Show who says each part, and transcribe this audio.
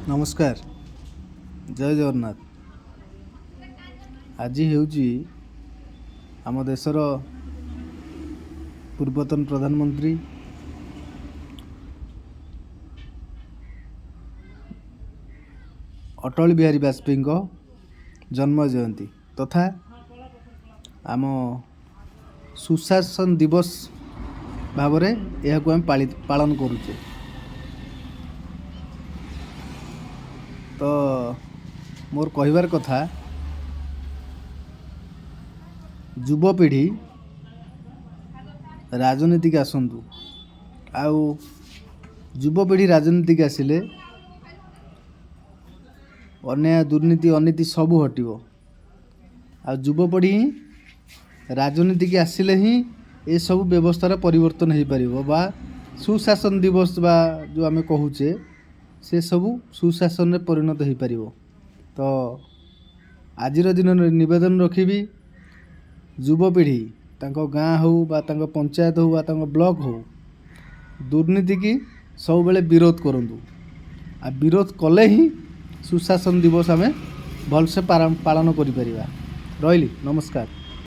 Speaker 1: नमस्कार जय जगन्नाथ। आज हेउची आम देशर पूर्वतन प्रधानमंत्री अटल बिहारी वाजपेयी को जन्म जयंती तथा आम सुशासन दिवस भाव यह आम पालन करुचे। तो मोर कहबार कथा युवपीढ़ी राजनीति के आसतु आउ युवपीढ़ी राजनीति के आसिले अन्याय दुर्नीति अनीति सबू हटिबो। आ युवपीढ़ी राजनीति के आसिले ही ये सब व्यवस्थार परिवर्तन हो पारिबो बा सुशासन दिवस बा जो आमे कहूचे से सबू सुशासन में परिणत हो पार। तो आज दिन निवेदन रखी युवपीढ़ी तांको गाँ हो बा तांको पंचायत हो बा तांको ब्लॉक हो दुर्नीति की सब बेले विरोध करंतु। आ विरोध कले ही सुशासन दिवस आमे भलसे पालन करि परिबा। रहिली नमस्कार।